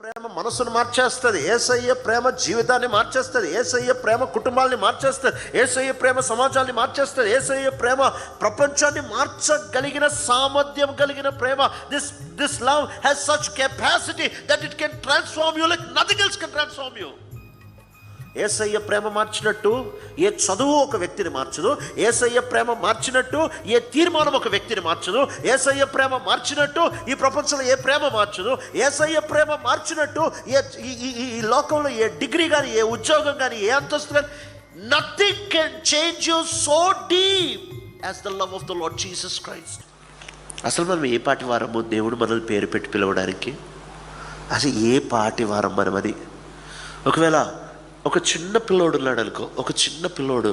ప్రేమ మనసును మార్చేస్తుంది. యేసయ్య ప్రేమ జీవితాన్ని మార్చేస్తుంది. యేసయ్య ప్రేమ కుటుంబాన్ని మార్చేస్తుంది. యేసయ్య ప్రేమ సమాజాన్ని మార్చేస్తుంది. యేసయ్య ప్రేమ ప్రపంచాన్ని మార్చగలిగిన సామర్థ్యం కలిగిన ప్రేమ. This love has such capacity that it can transform you like nothing else can transform you. యేసయ్య ప్రేమ మార్చినట్టు ఏ చదువు ఒక వ్యక్తిని మార్చదు. యేసయ్య ప్రేమ మార్చినట్టు ఏ తీర్మానం ఒక వ్యక్తిని మార్చదు. యేసయ్య ప్రేమ మార్చినట్టు ఈ ప్రపంచంలో ఏ ప్రేమ మార్చదు. యేసయ్య ప్రేమ మార్చినట్టు ఈ లోకంలో ఏ డిగ్రీ కానీ, ఏ ఉద్యోగం కానీ, ఏ అంతస్తు కానీ, nothing can change you so deep as the love of the Lord Jesus Christ. అసలు మనం ఏ పాటి వారము దేవుడు మనల్ని పేరు పెట్టి పిలవడానికి? అసలు ఏ పాటి వారం మనం అది? ఒకవేళ ఒక చిన్న పిల్లోడు ఉన్నాడు అనుకో, ఒక చిన్న పిల్లోడు,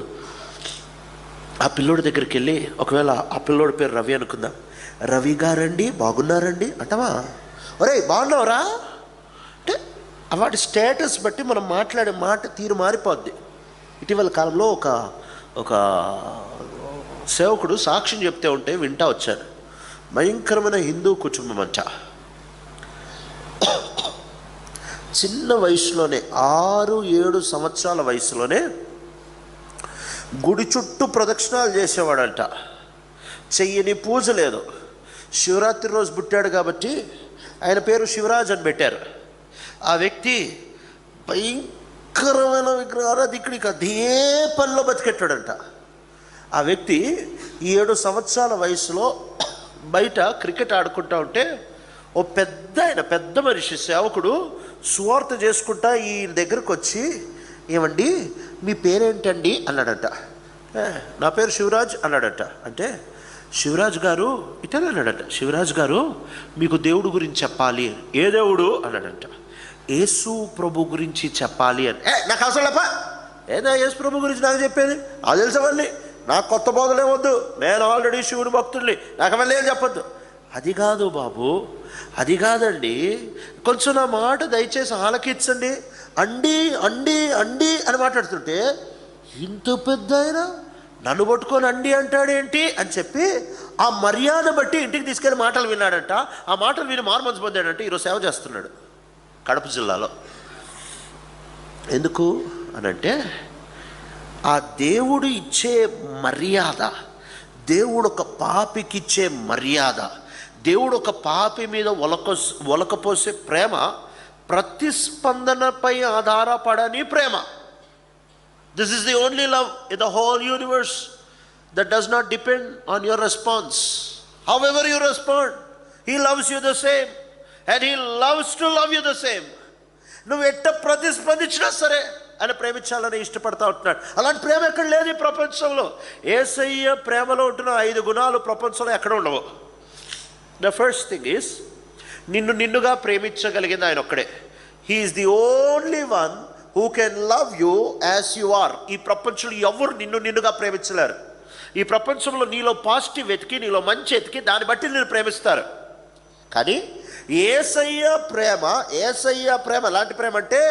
ఆ పిల్లోడి దగ్గరికి వెళ్ళి, ఒకవేళ ఆ పిల్లోడి పేరు రవి అనుకుందాం, రవి గారండి బాగున్నారండి అంటావా? ఒరే బాగున్నావురా అంటే వాటి స్టేటస్ బట్టి మనం మాట్లాడే మాట తీరు మారిపోద్ది. ఇటీవల కాలంలో ఒక సేవకుడు సాక్ష్యం చెప్తే ఉంటే వింటా వచ్చాను. భయంకరమైన హిందూ కుటుంబం అంట. చిన్న వయసులోనే 6-7 సంవత్సరాల వయసులోనే గుడి చుట్టూ ప్రదక్షిణాలు చేసేవాడంట. చెయ్యని పూజ లేదు. శివరాత్రి రోజు పుట్టాడు కాబట్టి ఆయన పేరు శివరాజ్ అని పెట్టారు. ఆ వ్యక్తి భయంకరమైన విగ్రహారాధికుడికి అదే పనిలో బతికెట్టాడంట. ఆ వ్యక్తి 7 సంవత్సరాల వయసులో బయట క్రికెట్ ఆడుకుంటా ఉంటే ఓ పెద్ద మనిషి సేవకుడు సువార్త చేసుకుంటా ఈ దగ్గరకు వచ్చి, ఏమండి మీ పేరేంటండి అన్నాడట. నా పేరు శివరాజ్ అన్నాడట. అంటే శివరాజ్ గారు ఇటనే అన్నాడట. శివరాజ్ గారు మీకు దేవుడు గురించి చెప్పాలి. ఏ దేవుడు అన్నాడట. యేసు ప్రభు గురించి చెప్పాలి అని. నాకు అవసరం లేపా, ఏదా యేసు ప్రభు గురించి నాకు చెప్పేది? అది తెలుసవల్లి, నాకు కొత్త బోధలే వద్దు, నేను ఆల్రెడీ శివుని భక్తుడిని, నాకు అవన్నీ ఏం చెప్పొద్దు. అది కాదు బాబు, అది కాదండి, కొంచెం నా మాట దయచేసి ఆలకించండి అండి అండి అండి అని మాట్లాడుతుంటే, ఇంత పెద్ద ఆయన నన్ను పట్టుకొని అండి అంటాడేంటి అని చెప్పి ఆ మర్యాద బట్టి ఇంటికి తీసుకెళ్ళి మాటలు విన్నాడంట. ఆ మాటలు విని మారుమనసు పొందాడంటే ఈరోజు సేవ చేస్తున్నాడు కడప జిల్లాలో. ఎందుకు అనంటే ఆ దేవుడు ఇచ్చే మర్యాద, దేవుడు ఒక పాపికి ఇచ్చే మర్యాద, దేవుడు ఒక పాపి మీద ఒలకపోసే ప్రేమ ప్రతిస్పందనపై ఆధారపడని ప్రేమ. This is the only love in the whole universe that does not depend on your response. However you respond, he loves you the same and he loves to love you the same. నువ్వు ఎట్ట ప్రతిస్పందించినా సరే ఆయన ప్రేమించాలని ఇష్టపడతా ఉంటున్నాడు. అలాంటి ప్రేమ ఎక్కడ లేదు ఈ ప్రపంచంలో. యేసయ్య ప్రేమలో ఉంటున్న 5 గుణాలు ప్రపంచంలో ఎక్కడ ఉండవు. ద ఫస్ట్ థింగ్ ఈస్, నిన్నుగా ప్రేమించగలిగింది ఆయన ఒక్కడే. He is the only one who can love you as you are. ఈ ప్రపంచంలో ఎవరు నిన్నుగా ప్రేమించలేరు. ఈ ప్రపంచంలో నీలో పాజిటివ్ వెతికి, నీలో మంచి ఎతికి, దాన్ని బట్టి నిన్ను ప్రేమిస్తారు. కానీ యేసయ్య ప్రేమ ఎలాంటి ప్రేమ అంటే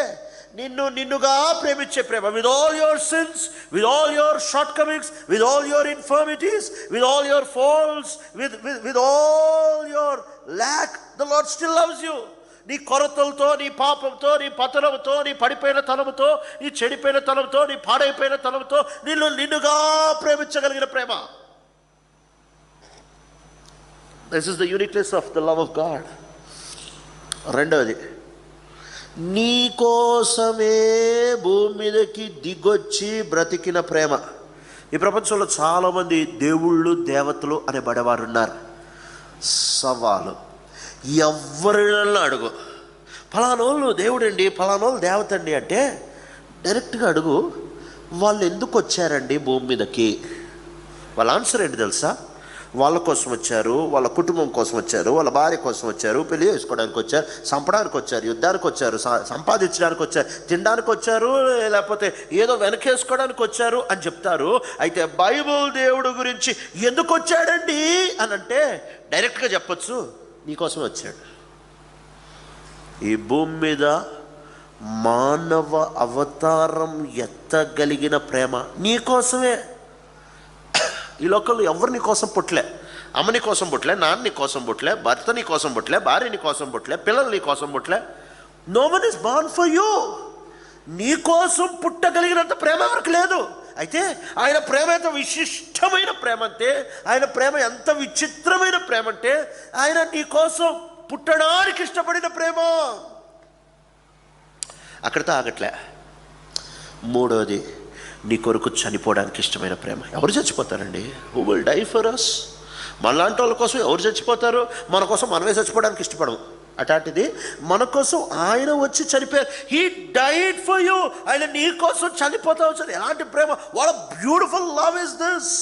నిన్నుగా ప్రేమించే ప్రేమ. With all your sins, with all your shortcomings, with all your infirmities, with all your faults, with all your lack, the Lord still loves you. నీ కొరతలతో, నీ పాపంతో, నీ పతనంతో, నీ పడిపోయిన తలంతో, నీ చెడిపోయిన తలంతో, నీ పాడైపోయిన తలంతో నిన్నుగా ప్రేమించగలిగిన ప్రేమ. This is the uniqueness of the love of God. రెండవది, నీ కోసమే భూమి మీదకి దిగొచ్చి బ్రతికిన ప్రేమ. ఈ ప్రపంచంలో చాలామంది దేవుళ్ళు దేవతలు అనే బడవారు ఉన్నారు. సవాలు, ఎవరినన్నా అడుగు, ఫలానోళ్ళు దేవుడండి, ఫలానోళ్ళు దేవత అండి అంటే డైరెక్ట్గా అడుగు, వాళ్ళు ఎందుకు వచ్చారండి భూమి మీదకి? వాళ్ళ ఆన్సర్ ఏంటి తెలుసా? వాళ్ళ కోసం వచ్చారు, వాళ్ళ కుటుంబం కోసం వచ్చారు, వాళ్ళ భార్య కోసం వచ్చారు, పెళ్లి చేసుకోవడానికి వచ్చారు, చంపడానికి వచ్చారు, యుద్ధానికి వచ్చారు, సంపాదించడానికి వచ్చారు, తినడానికి వచ్చారు, లేకపోతే ఏదో వెనకేసుకోవడానికి వచ్చారు అని చెప్తారు. అయితే బైబిల్ దేవుడు గురించి ఎందుకు వచ్చాడండి అని అంటే డైరెక్ట్గా చెప్పొచ్చు, నీకోసమే వచ్చాడు. ఈ భూమి మీద మానవ అవతారం ఎత్తగలిగిన ప్రేమ నీకోసమే. ఈ లోకంలో ఎవరు నీ కోసం పుట్టలే. అమ్మ నీ కోసం పుట్టలే, నాన్న నీ కోసం పుట్టలే, భర్త నీ కోసం పుట్టలే, భార్య నీ కోసం పుట్టలే, పిల్లలు నీ కోసం పుట్టలే. No one is born for you. నీ కోసం పుట్టగలిగినంత ప్రేమ ఎవరికి లేదు. అయితే ఆయన ప్రేమ ఎంత విశిష్టమైన ప్రేమ అంటే, ఆయన ప్రేమ ఎంత విచిత్రమైన ప్రేమ అంటే, ఆయన నీ కోసం పుట్టడానికి ఇష్టపడిన ప్రేమ. అక్కడితో ఆగట్లే. మూడోది, నీ కొరకు చనిపోవడానికి ఇష్టమైన ప్రేమ. ఎవరు చచ్చిపోతారండి? Who will die for us? మనలాంటి వాళ్ళ కోసం ఎవరు చచ్చిపోతారు? మన కోసం మనమే చచ్చిపోవడానికి ఇష్టపడము. అట్లాంటిది మన కోసం ఆయన వచ్చి చనిపోయారు. He died for you. ఆయన నీ కోసం చనిపోతా వచ్చారు. ఎలాంటి ప్రేమ! What a beautiful love is this.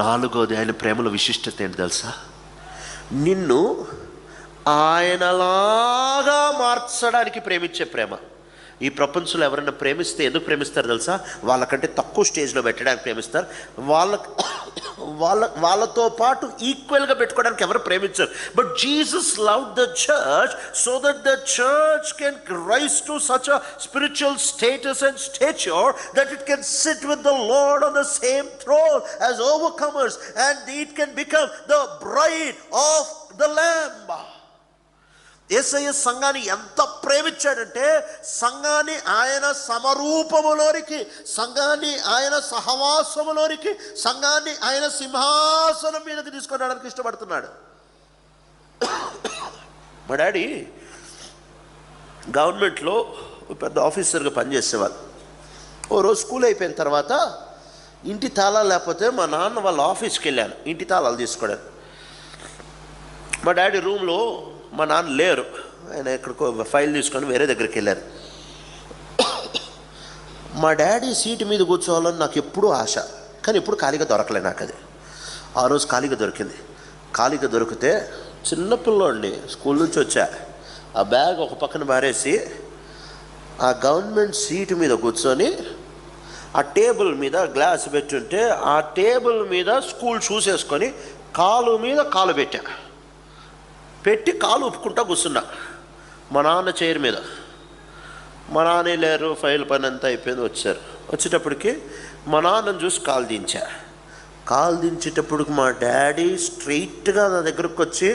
నాలుగోది ఆయన ప్రేమలో విశిష్టత ఏంటి తెలుసా? నిన్ను ఆయనలాగా మార్చడానికి ప్రేమించే ప్రేమ. ఈ ప్రపంచంలో ఎవరైనా ప్రేమిస్తే ఎందుకు ప్రేమిస్తారు తెలుసా? వాళ్ళకంటే తక్కువ స్టేజ్లో పెట్టడానికి ప్రేమిస్తారు. వాళ్ళతో పాటు ఈక్వల్గా పెట్టుకోవడానికి ఎవరు ప్రేమించారు. But Jesus loved the church so that the church can rise to such a spiritual status and stature that it can sit with the Lord on the same throne as overcomers and it can become the bride of the Lamb. యేసయ్య సంఘాన్ని ఎంత ప్రేమించాడంటే, సంఘాన్ని ఆయన సమరూపములోనికి, సంఘాన్ని ఆయన సహవాసములోనికి, సంఘాన్ని ఆయన సింహాసనం మీదకి తీసుకొని రావడానికి ఇష్టపడుతున్నాడు. మా డాడీ గవర్నమెంట్లో పెద్ద ఆఫీసర్గా పనిచేసేవాళ్ళు. ఓ రోజు స్కూల్ అయిపోయిన తర్వాత ఇంటి తాళాలు లేకపోతే మా నాన్న వాళ్ళ ఆఫీస్కి వెళ్ళాను ఇంటి తాళాలు తీసుకోవడానికి. మా డాడీ రూమ్లో మా నాన్న లేరు. ఆయన ఎక్కడికో ఫైల్ తీసుకొని వేరే దగ్గరికి వెళ్ళారు. మా డాడీ సీటు మీద కూర్చోవాలని నాకు ఎప్పుడూ ఆశ, కానీ ఎప్పుడు ఖాళీగా దొరకలే నాకు. అది ఆ రోజు ఖాళీగా దొరికింది. ఖాళీగా దొరికితే చిన్నపిల్లోడిని స్కూల్ నుంచి వచ్చా, ఆ బ్యాగ్ ఒక పక్కన బారేసి ఆ గవర్నమెంట్ సీటు మీద కూర్చొని ఆ టేబుల్ మీద గ్లాస్ పెట్టుంటే ఆ టేబుల్ మీద స్కూల్ షూస్ వేసుకొని కాలు మీద కాలు పెట్టి కాలు ఉప్పుకుంటా కూర్చున్నా మా నాన్న చైర్ మీద. మా నాన్న లేరు, ఫైల్ పని అంతా అయిపోయింది. వచ్చారు. వచ్చేటప్పటికి మా నాన్నను చూసి కాలు దించేటప్పటికి మా డాడీ స్ట్రైట్గా నా దగ్గరకు వచ్చి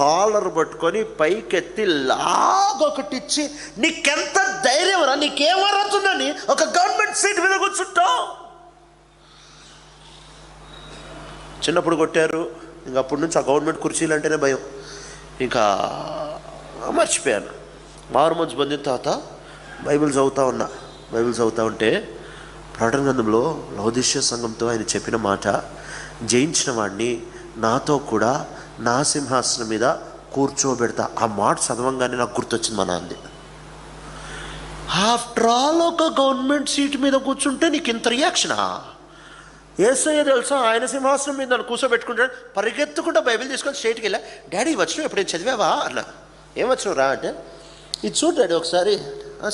కాలర్ పట్టుకొని పైకెత్తి లాగొకటిచ్చి, నీకెంత ధైర్యం రా, నీకేమవుతుందని ఒక గవర్నమెంట్ సీట్ మీద కూర్చుంటావు. చిన్నప్పుడు కొట్టారు, ఇంక అప్పటి నుంచి ఆ గవర్నమెంట్ కుర్చీలు అంటేనే భయం. ఇంకా మర్చిపోయాను. మారుమనసు పొందిన తర్వాత బైబిల్ చదువుతా ఉంటే ప్రకటన గ్రంథంలో లవోదికీయ సంఘంతో ఆయన చెప్పిన మాట, జయించిన వాడిని నాతో కూడా నా సింహాసనం మీద కూర్చోబెడతా. ఆ మాట చదవంగానే నాకు గుర్తొచ్చింది మా నాన్నది. ఆఫ్టర్ ఆల్ ఒక గవర్నమెంట్ సీట్ మీద కూర్చుంటే నీకు ఇంత రియాక్షనా? యేసయ్య తెలుసా, ఆయన సింహాసనం మీద నన్ను కూర్చోబెట్టుకుంటాడు. పరిగెత్తుకుంటా బైబిల్ తీసుకొని స్ట్రైట్కి వెళ్ళా. డాడీ వచ్చినావు, ఎప్పుడైనా చదివావా అన్నా. ఏం వచ్చినావు రా అంటే, ఇది చూడు డాడీ ఒకసారి,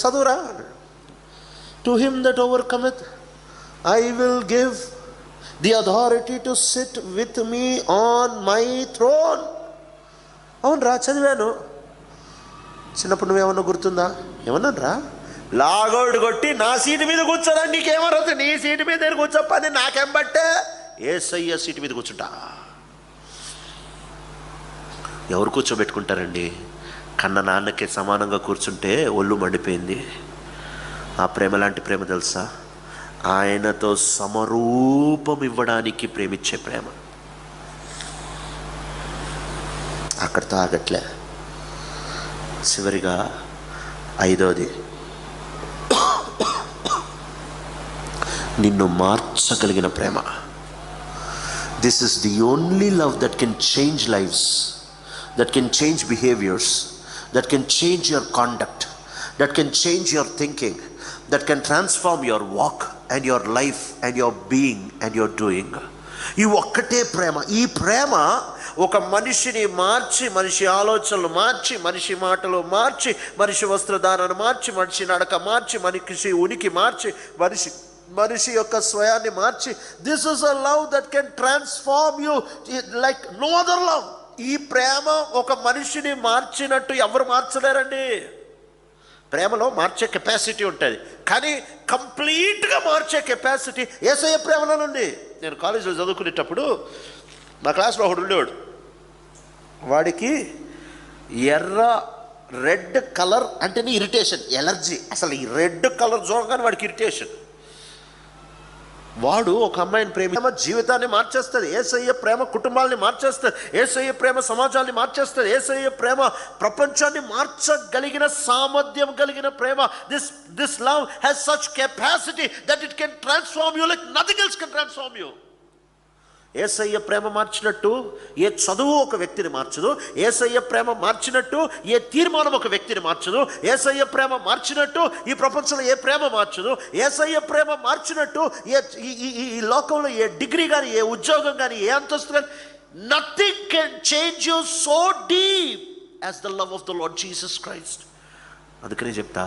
చదువురా అన్నాడు. To him that overcometh I will give the authority to sit with me on my throne. అవును రా, చదివాను. చిన్నప్పుడు నువ్వేమన్నా గుర్తుందా? ఏమన్నాను రా? లాగోడు కొట్టి నా సీటు మీద కూర్చోరా, నీకేమవుతుంది? నీ సీటు మీద కూర్చోప్పని నాకేం బట్టే, యేసయ్య సీటు మీద కూర్చుంటా. ఎవరు కూర్చోబెట్టుకుంటారండి? కన్న నాన్నకి సమానంగా కూర్చుంటే ఒళ్ళు మండిపోయింది. ఆ ప్రేమ లాంటి ప్రేమ తెలుసా? ఆయనతో సమరూపం ఇవ్వడానికి ప్రేమించే ప్రేమ. అక్కడితో ఆగట్లే. చివరిగా ఐదోది, నిన్ను మార్చగలిగిన ప్రేమ. This is the only love that can change lives, that can change behaviours, that can change your conduct, that can change your thinking, that can transform your walk and your life and your being and your doing. ఈ ఒక్కటే ప్రేమ. ఈ ప్రేమ ఒక మనిషిని మార్చి, మనిషి ఆలోచనలు మార్చి, మనిషి మాటలు మార్చి, మనిషి వస్త్రధారణ మార్చి, మనిషి నడక మార్చి, మనిషి ఉనికి మార్చి, మనిషి యొక్క స్వయాన్ని మార్చి. This is a love that can transform you like no other love. ఈ ప్రేమ ఒక మనిషిని మార్చినట్టు ఎవరు మార్చలేరండి. ప్రేమలో మార్చే కెపాసిటీ ఉంటుంది, కానీ కంప్లీట్గా మార్చే కెపాసిటీ యేసయ్య ప్రేమలో ఉంది. నేను కాలేజీలో చదువుకునేటప్పుడు మా క్లాస్లో ఒకడు ఉండేవాడు. వాడికి ఎర్ర రెడ్ కలర్ అంటేనే ఇరిటేషన్, ఎలర్జీ. అసలు ఈ రెడ్ కలర్ చూడగానే వాడికి ఇరిటేషన్. వాడు ఒక అమ్మాయిని ప్రేమ జీవితాన్ని మార్చేస్తుంది. యేసయ్య ప్రేమ కుటుంబాలని మార్చేస్తుంది. యేసయ్య ప్రేమ సమాజాన్ని మార్చేస్తుంది. యేసయ్య ప్రేమ ప్రపంచాన్ని మార్చగలిగిన సామర్థ్యం కలిగిన ప్రేమ. This love has such capacity that it can transform you like nothing else can transform you. యేసయ్య ప్రేమ మార్చినట్టు ఏ చదువు ఒక వ్యక్తిని మార్చదు. యేసయ్య ప్రేమ మార్చినట్టు ఏ తీర్మానం ఒక వ్యక్తిని మార్చదు. యేసయ్య ప్రేమ మార్చినట్టు ఈ ప్రపంచంలో ఏ ప్రేమ మార్చదు. యేసయ్య ప్రేమ మార్చినట్టు ఈ లోకంలో ఏ డిగ్రీ కానీ, ఏ ఉద్యోగం కానీ, ఏ అంతస్తు కానీ, nothing can change you so deep as the love of the Lord Jesus Christ. అందుకనే చెప్తా,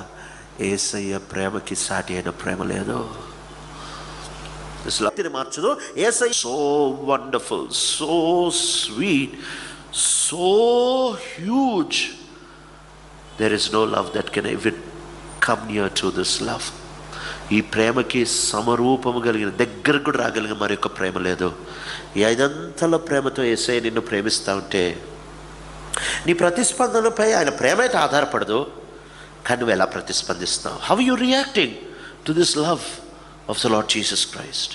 యేసయ్య ప్రేమకి సాటి అయిన ప్రేమ లేదు. మార్చదు. యేసయ్య so wonderful, so sweet, so huge. There is no love that can even come near to this love. ఈ ప్రేమకి సమరూపము కలిగిన, దగ్గరకు కూడా రాగలిగిన మరి యొక్క ప్రేమ లేదు. ఈ ఐదంతల ప్రేమతో యేసయ్య నిన్ను ప్రేమిస్తూ ఉంటే నీ ప్రతిస్పందనపై ఆయన ప్రేమ అయితే ఆధారపడదు, కానీ నువ్వు ఎలా ప్రతిస్పందిస్తావు? How you reacting to this love of the Lord Jesus Christ,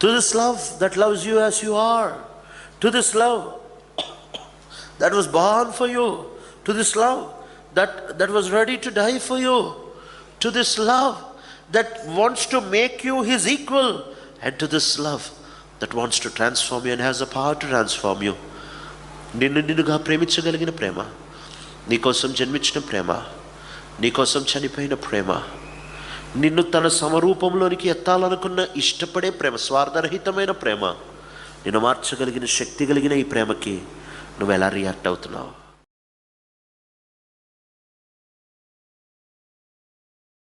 to this love that loves you as you are, to this love that was born for you, to this love that was ready to die for you, to this love that wants to make you his equal, and to this love that wants to transform you and has the power to transform you. నిన్నుగా ప్రేమించగలిగిన ప్రేమ, నీకోసం జన్మించిన ప్రేమ, నీకోసం చనిపోయిన ప్రేమ, నిన్ను తన సమరూపంలోనికి ఎత్తాలనుకున్న ఇష్టపడే ప్రేమ, స్వార్థరహితమైన ప్రేమ, నిన్ను మార్చగలిగిన శక్తి కలిగిన ఈ ప్రేమకి నువ్వు ఎలా రియాక్ట్ అవుతున్నావు?